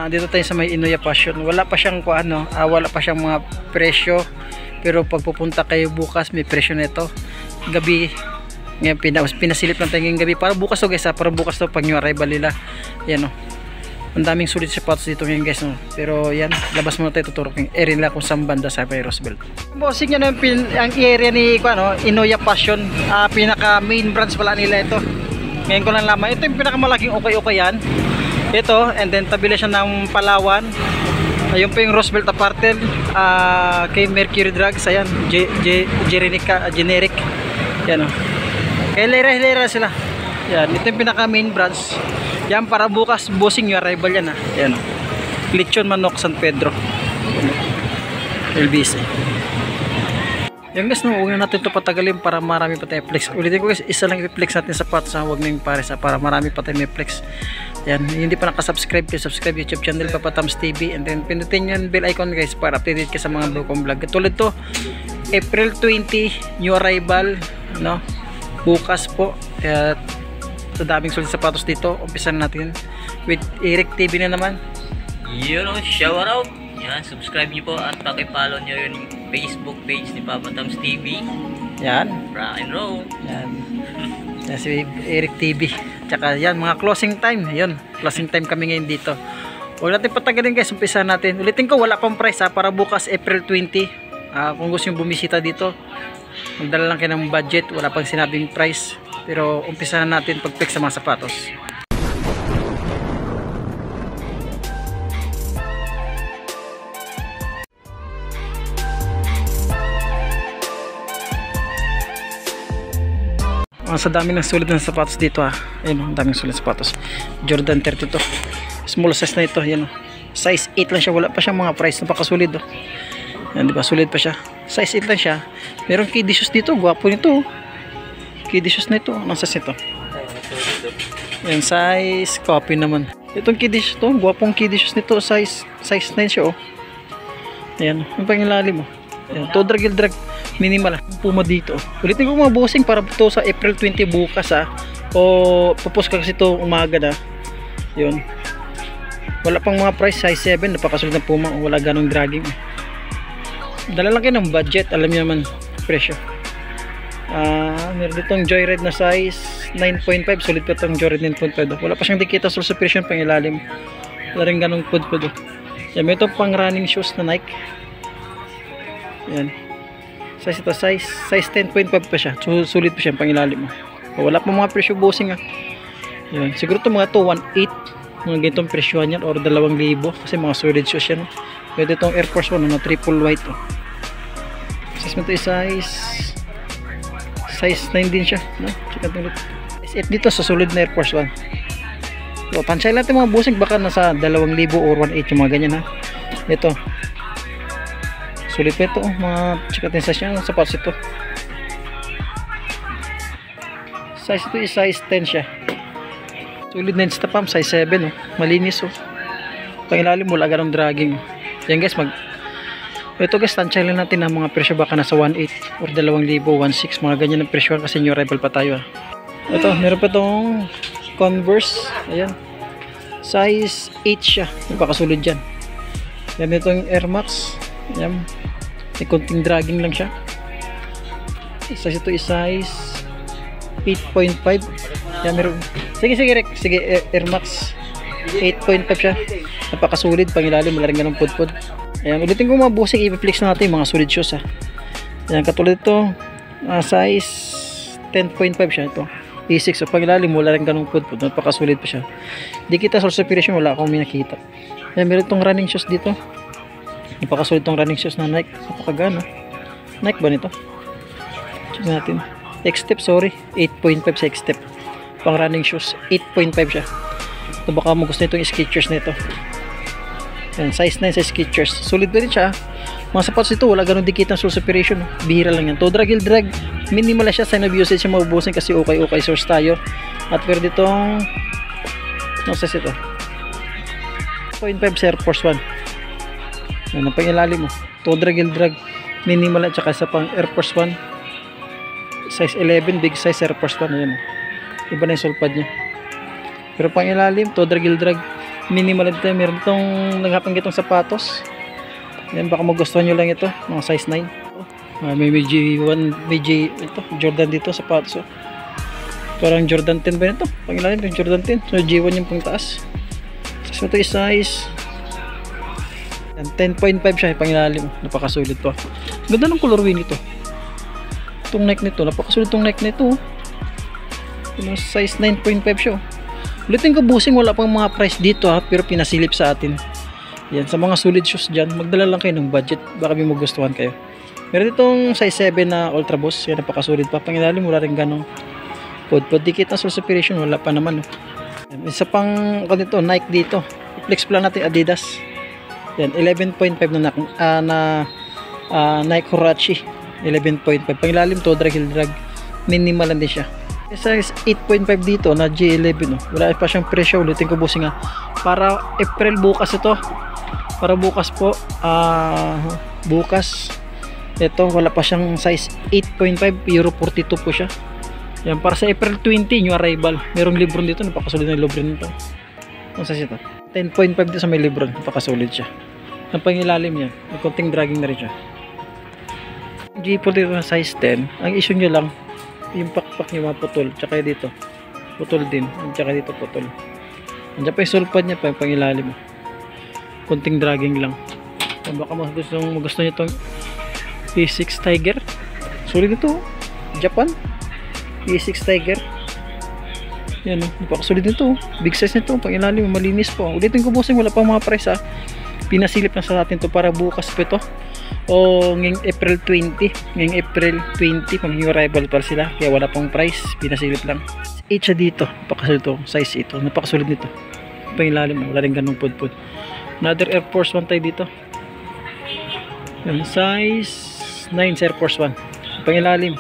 Dito tayo sa may Inoya Passion. Wala pa siyang wala pa siyang mga presyo. Pero pag pupunta kayo bukas, may presyo nito. Gabi, ngayon pinasilip lang tayo ngayong gabi. Para bukas to guys, para bukas to pag new arrival nila. Yan o. Ang daming sulit sapatos dito ngayon guys, no? Pero yan, labas muna tayo, tuturo kong area nila kung saan banda sa Roosevelt. Bossing yan ang area ni Inoya Passion. Pinaka main branch pala nila ito. Ngayon ko lang laman. Ito yung pinakamalaking okay yan. Ito, and then tabila siya ng Palawan. Ayun po yung Roosevelt Apartel, kay Mercury Drugs. Ayan, generic. Yan o. Kaya lera sila. Yan, ito yung pinaka main branch. Yan, para bukas bossing yung arrival yan ha. Yan o. Lechon Manok San Pedro. LBC. Yan guys, huwag na natin ito patagalin para marami pa tayo flex. Ulitin ko guys, isa lang i-flex natin sa sapatos, huwag na yung pares para marami pa tayo may flex. Yan, hindi pa nakasubscribe, subscribe YouTube channel Papa Tams TV, and then pinutin yung bell icon guys para updated ka sa mga kong vlog. Tulad to, April 20 new arrival, no? Bukas po. Sa daming sulit sapatos dito. Umpisan natin with Eric TV na naman. Yun o, shout out. Yan, subscribe nyo po at pakipollow nyo yung Facebook page ni Papa Tams TV. Yan, Rock and roll. yan. Yan si Eric TV. Tsaka yan, mga closing time. Yun, closing time kami ngayon dito. Huwag natin patagalin guys, umpisan natin. Ulitin ko, wala pang price ha, para bukas April 20. Kung gusto nyo bumisita dito, magdala lang kayo ng budget, wala pang sinabing price. Pero umpisa na natin pag-flex sa mga sapatos. Sa dami ng sulit ng sapatos dito ha. Ayun, ang daming sulit sapatos. Jordan 32. Small size na ito, yan. Size 8 lang siya, wala pa siyang mga price, napakasulid oh. Yan, di ba? Sulit pa siya. Size 8 lang siya. Merong kiddy shoes dito, gwapo nito oh. Kiddy shoes na ito. Anong size ito? Yan, size copy naman. Itong kiddy shoes to, guwapong kiddy shoes nito, size 9 siya oh. Ayan, yung pangilalim oh. Ayan, to drag minimal puma dito. Ulitin ko mga bossing para ito sa April 20 bukas ha. O popost ka kasi ito umaga na. Yun. Wala pang mga price, size 7, napakasulit ng puma, wala ganong dragging. Dala lang kayo ng budget, alam niyo naman presyo. Meron ditong Joyride na size 9.5, sulit pa itong Joyride 9.5. Wala pa siyang dikita suspension pang ilalim. Wala rin ganong pud. Yan, may itong pang running shoes na Nike. Yan. Size ito, size 10.5 pa siya. Sulit pa siya pang ilalim. Wala pa mga presyo bossing ha. Yan. Siguro ito mga 1.8. Mga ganitong presyohan yan or 2,000 kasi mga solid shoes yan. Pwede itong Air Force 1 na triple white oh. Size mo ito size 9 din siya, no? Check natin ulit. Size 8 dito sa solid na Air Force 1. So, pansay natin mga bossing, baka nasa 2,000 or 1.8 yung mga ganyan ha. Ito. Solid pa ito, mga check natin size niya, sapatos ito. Size ito is size 10 siya. Solid na yung pump, size 7 oh. Malinis oh. Pangilalim mo, laga ng dragging. Yan guys, ito guys, tansya lang natin ang mga presyo, baka nasa 1.8 or 2,000, 1.6, mga ganyan ang presyo kasi new arrival pa tayo ha. Ito, meron pa itong Converse, ayan, size 8 siya, napakasulid dyan. Yan itong Air Max, ayan, may konting dragging lang siya. Size ito is size 8.5. Yan, meron, sige Rick, sige Air Max 8.5 siya, napakasulid, pangilalim, wala rin ganong pud. Ayan, ulitin ko mga bossing, i-flex na natin yung mga solid shoes ha. Ayan, katulad ito, size 10.5 siya ito. E6, so pag-ilalim, wala rin ganong pud, napakasulit pa siya. Di kita source of inspiration, wala akong minakita. Ayan, meron itong running shoes dito. Napakasulit itong running shoes na Nike, napakagana. Nike ba nito? Check natin. X-Step, sorry, 8.5 sa X-Step. Pang running shoes, 8.5 siya. Ito baka mo gusto nitong Skechers na ito. Yan, size 9 sa Skechers. Solid pa rin siya. Mga sapatos ito, wala ganun dikit ng source operation. Bihira lang yan. To drag, minimal siya. Sign of usage siya maubusin kasi okay source tayo. At pero ditong ano size ito? 0.5 sa Air Force 1. Yan, ang pangilalim mo. To drag, minimal at saka sa pang Air Force 1. Size 11, big size Air Force 1. Ayan. Iba na yung sulpad niya. Pero pangilalim, to drag, Minimal dito. Meron itong naghapang itong sapatos. Yan, baka magustuhan nyo lang ito. Mga size 9. May J1, ito, Jordan dito, sapatos. Parang Jordan 10 ba ito? Pangilalim yung Jordan 10. So J1 yung pang taas. So ito is size 10.5 siya, pangilalim. Napakasulit to. Ganda ng colorway nito. Itong neck nito, napakasulit itong neck nito. Size 9.5 siya. Ulitin ko busing, wala pang mga price dito pero pinasilip sa atin. Yan, sa mga solid shoes dyan, magdala lang kayo ng budget, baka may magustuhan kayo. Meron itong size 7 na Ultra Boost, yan, napakasulit pa. Pangilalim, wala rin ganong pod dikit na source separation, wala pa naman. Yan, isa pang dito, Nike dito. I-flex plan natin Adidas. Yan, 11.5 na Nike Huarache. 11.5. Pangilalim to, drag heel drag. Minimal lang din siya. Size 8.5 dito na J11. Wala pa siyang presyo. Ulitin ko busing para April bukas ito. Para bukas po. Bukas. Ito, wala pa siyang size 8.5. Euro 42 po siya. Yan, para sa April 20, new arrival. Merong libron dito. Napakasulit na libron nito. Ang size ito. 10.5 dito sa may libron. Napakasulit siya. Ang pangilalim niya. May konting dragging na rin siya. G4 dito na size 10. Ang issue nyo lang, yung pakpak niya maputol. Tsaka dito. Putol din. Tsaka dito putol. Andiyan pa yung sulpad niya pa. Yung pangilalim. Konting dragging lang. Kung baka gusto nyo itong E6 Tiger. Sulit ito. Japan. E6 Tiger. Yan o. Napakasulit nito. Big size nito. Pangilalim. Malinis po. Ulitin ko bossing. Wala pang mga price ha. Pinasilip na sa atin to para bukas po ito. O ngayong April 20. Ngayong April 20. Maging arrival pa sila. Kaya wala pang price. Pinasilip lang. 8 siya dito. Napakasulit ito. Size ito. Napakasulit nito. Pangilalim. Wala rin ganong pud-pud. Another Air Force 1 tayo dito. Yung size 9 sa Air Force 1. Pangilalim.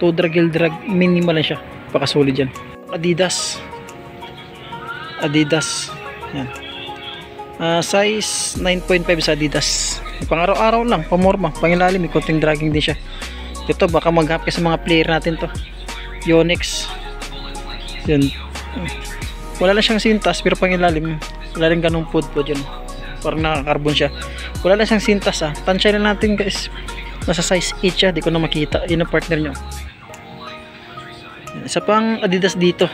To drag heel drag. Minimal lang siya. Napakasulit yan. Adidas. Yan. Size 9.5 sa Adidas. Pang araw-araw lang, pamorma, pangilalim, may konting dragging din siya. Ito, baka mag-happy sa mga player natin to. Yonex. Yan. Wala lang siyang sintas, pero pangilalim, wala rin ganong pud-pud yun. Parang nakakarbon siya. Wala lang siyang sintas Tansya na natin guys. Nasa size 8 siya, di ko na makita. Yun ang partner nyo. Isa pang Adidas dito.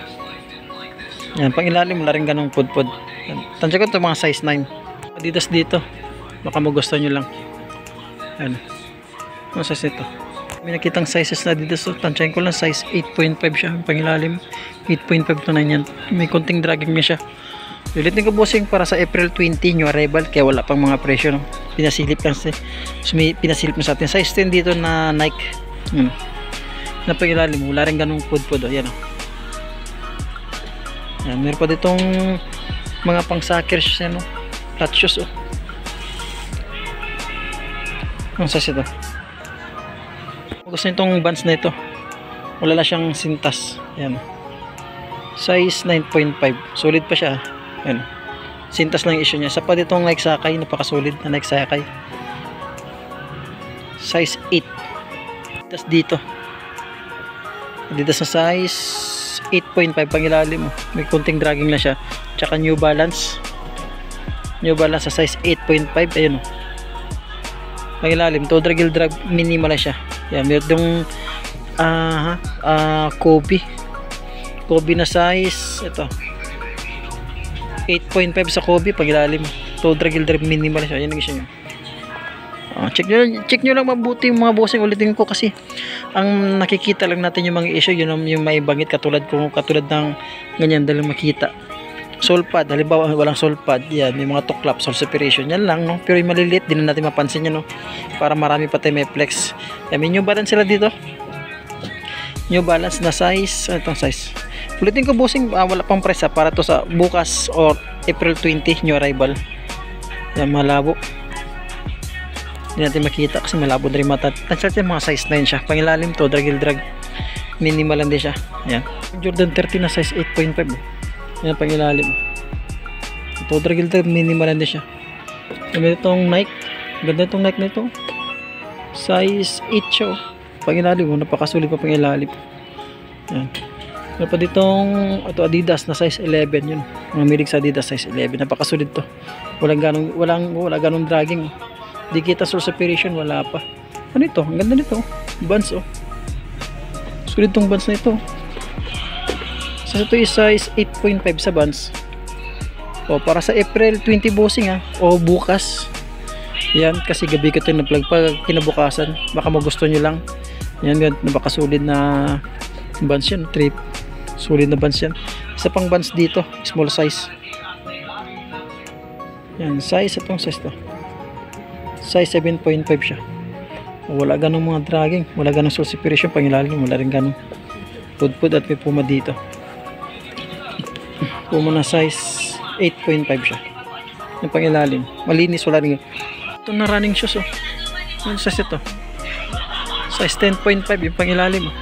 Yan, pangilalim, wala rin ganong pud-pud. Tansya ko ito mga size 9. Adidas dito. Baka magustuhan nyo lang. Ayan. Ano size ito? May nakitang sizes na dito. So, tansyahin ko lang size 8.5 siya. Pangilalim. 8.5 to 9 yan. May konting dragging niya siya. Ulitin ko bossing para sa April 20 new arrival. Kaya wala pang mga presyo. No? Pinasilip lang siya. So, may pinasilip na sa atin. Size 10 dito na Nike. Na pangilalim. Wala rin ganung pud-pud. Ayan o. Ayan. Meron pa ditong mga pang soccer shoes. Ano? Flat shoes o. Ang size ito. Gusto nyo itong bands na ito. Wala lang siyang sintas. Ayan. Size 9.5. Solid pa siya. Ayan. Sintas lang yung issue niya. Sa pa ditong Nike Sakai. Napakasolid na Nike Sakai. Size 8. Tapos dito. Dito sa size 8.5 pangilalim. May kunting dragging na siya. Tsaka New Balance. New Balance sa size 8.5. Ayun o. Pangilalim, to drag heel drag, minimal na siya. Yan, meron Kobe na size ito 8.5 sa Kobe, pangilalim, to drag heel drag, minimal na siya. Yan ang isa nyo. Check nyo lang mabuti yung mga bossing. Ulitin ko kasi ang nakikita lang natin yung mga issue, yun yung may bangit katulad ng ganyan, dahil makita sole pad, halimbawa walang sole pad, yan, may mga tuklap, sole separation, yan lang, no? Pero yung maliliit, din na natin mapansin yan, no? Para marami pa tayo may flex. Yan, may New Balance sila dito. New Balance na size, itong size. Ulitin ko bossing, wala pang price para to sa bukas or April 20, new arrival. Yan, malabo. Hindi natin makita kasi malabo na rin mata. Tansya natin mga size 9 siya. Pangilalim to, drag heel drag. Minimal lang din siya. Yan. Jordan 30 na size 8.5. Yan, pangilalim. Ito, drag heel drag, minimal lang din siya. Gamit itong Nike. Ganda itong Nike na ito. Size 8 siya. Pangilalim, napakasulit pa pangilalim. Yan. Meron pa ditong ito Adidas na size 11 yun. Mga milig sa Adidas size 11. Napakasolid to. Wala ganong dragging. Di kita source separation, wala pa. Ano ito? Ang ganda nito. Buns oh. Solid tong buns na ito. So ito is size 8.5 sa buns. O para sa April 20 bossing ha. O bukas. Yan kasi gabi ko ito na-plug pag kinabukasan. Baka magusto nyo lang. Yan, napakasolid na buns yan. Trip. Solid na buns yan. Isa pang buns dito. Small size. Yan. Size. Itong size to. Size 7.5 siya. Wala ganong mga dragging. Wala ganong soul separation. Pangilalim. Wala rin ganong pud-pud at may puma dito. Puma na size 8.5 siya. Yung pangilalim. Malinis. Wala rin. Ito na running shoes oh. Yung size ito. Size 10.5 yung pangilalim oh.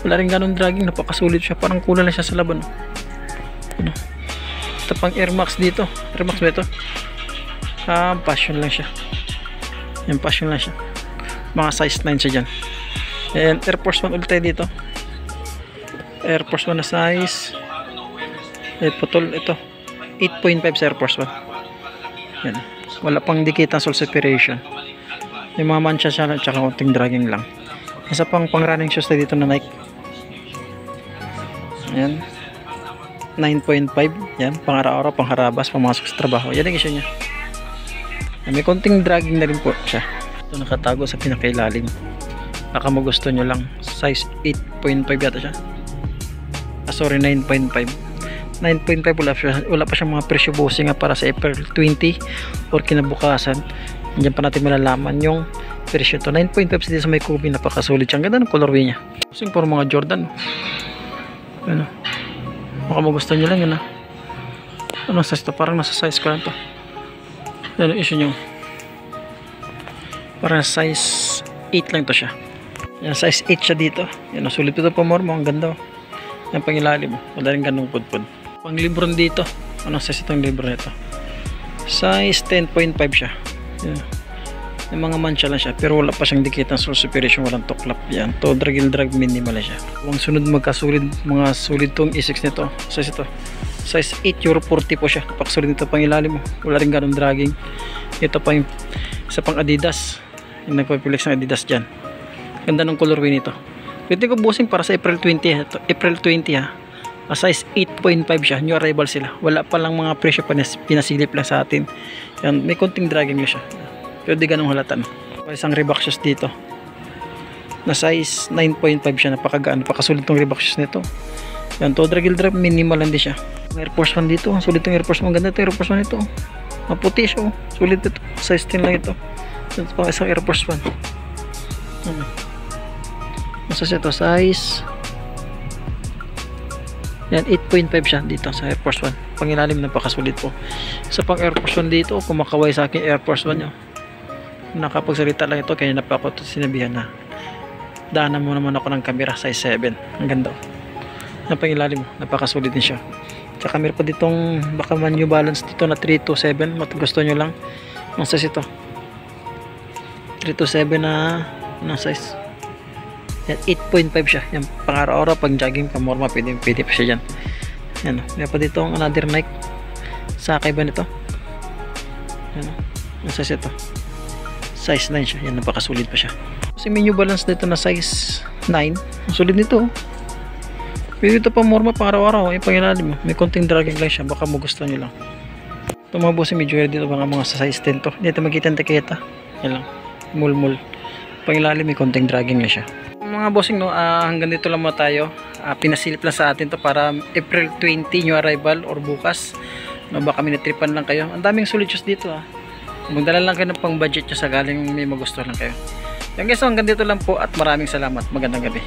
Wala rin ganong dragging. Napakasulit siya. Parang kulang na siya sa laban oh. Ano? Ito pang Air Max dito. Air Max ba ito? Passion lang siya. Yan, passion lang siya. Mga size 9 siya dyan. And Air Force 1 ulit tayo dito. Air Force 1 na size putol ito 8.5 sa Air Force 1. Yan. Wala pang dikit ang soul separation. Yung mga mancha siya at saka konting dragging lang. Isa pang running shoes tayo dito na Nike. Yan. 9.5. Yan. Pang araw-araw, pang harabas, pamasok sa trabaho. Yan ang issue niya. May konting dragging na rin po siya. Ito nakatago sa pinakailalim. Baka magusto nyo lang. Size 8.5 yata siya. Sorry, 9.5. 9.5 wala pa siyang mga presyo bossing nga para sa April 20 or kinabukasan. Diyan pa natin malalaman yung presyo to. 9.5 dito sa may kubi. Napakasulit siya. Ang ganda ng colorway niya. Bossing for mga Jordan. Ano? Baka magusto nyo lang yun ha. Ano size to? Parang nasa size ko lang to. Ano issue nyo? Parang size 8 lang to siya. Yan, size 8 siya dito. Yan, sulit ito pa more mo. Ang ganda. Yan pangilalim. Wala rin ganong pud-pud. Pang libron dito. Anong size itong libro nito? Size 10.5 siya. Yan. Yung mga mancha lang siya. Pero wala pa siyang dikit ng soul separation. Walang tuklap. Yan. To drag minimal siya. Ang sunod magkasulid. Mga sulit tong E6 nito. Size ito. Size 8 euro 40 po siya. Kapag nito pang ilalim mo. Wala rin ganong dragging. Ito pa yung isa pang Adidas. Yung nagpapilix ng Adidas dyan. Ganda ng colorway nito. Pwede ko bossing para sa April 20. Ito, April 20 ha. Size 8.5 siya. New arrival sila. Wala pa lang mga presyo pinasilip lang sa atin. Yan, may konting dragging lang siya. Pero di ganong halatan. Isang Reebok shoes dito. Na size 9.5 siya. Napakagaan. Napakasulit tong Reebok shoes nito. Yan, to drag minimal lang din siya. Air Force 1 dito. Sulit itong Air Force 1. Ganda ito Air Force 1 ito. Maputi siya. Sulit ito. Size 10 lang ito. Ito pang isang Air Force 1. Masas ito. Size. Yan. 8.5 siya dito sa Air Force 1. Pangilalim napakasulit po. Isa pang Air Force 1 dito. Kumakaway sa akin Air Force 1 nyo. Nakapagsalita lang ito. Kaya na pa ako sinabihan na. Daanan mo naman ako ng camera. Size 7. Ang ganda. Ang pangilalim. Napakasulit din siya. Tsaka meron pa ditong baka man New Balance dito na 327. Gusto nyo lang. Ang size ito. 327 na size. Yan, 8.5 siya. Yan, pang araw-araw, pag jogging, pamorma, pwede pa siya dyan. Yan, meron pa dito ang another Nike. Sakay ba nito? Yan, ang size ito. Size 9 siya. Yan, napakasulit pa siya. Kasi may New Balance dito na size 9. Ang sulit nito. Pwede ito pamorma, pang araw-araw. Yung pangilalim mo. May konting dragging lang siya. Baka magustuhan nyo lang. Ito mga bossing, medyo dito mga sa size 10 to. Dito magkita ang taketa. Yan lang. Mulmul. Pangilalim, may konting dragging na siya. Mga bossing, no, hanggang dito lang muna tayo. Pinasilip lang sa atin to para April 20 new arrival or bukas. No, baka minatripan lang kayo. Ang daming solid shoes dito Magdala lang kayo ng pang budget nyo sakaling may magustuhan lang kayo. Yan guys, hanggang dito lang po at maraming salamat. Magandang gabi.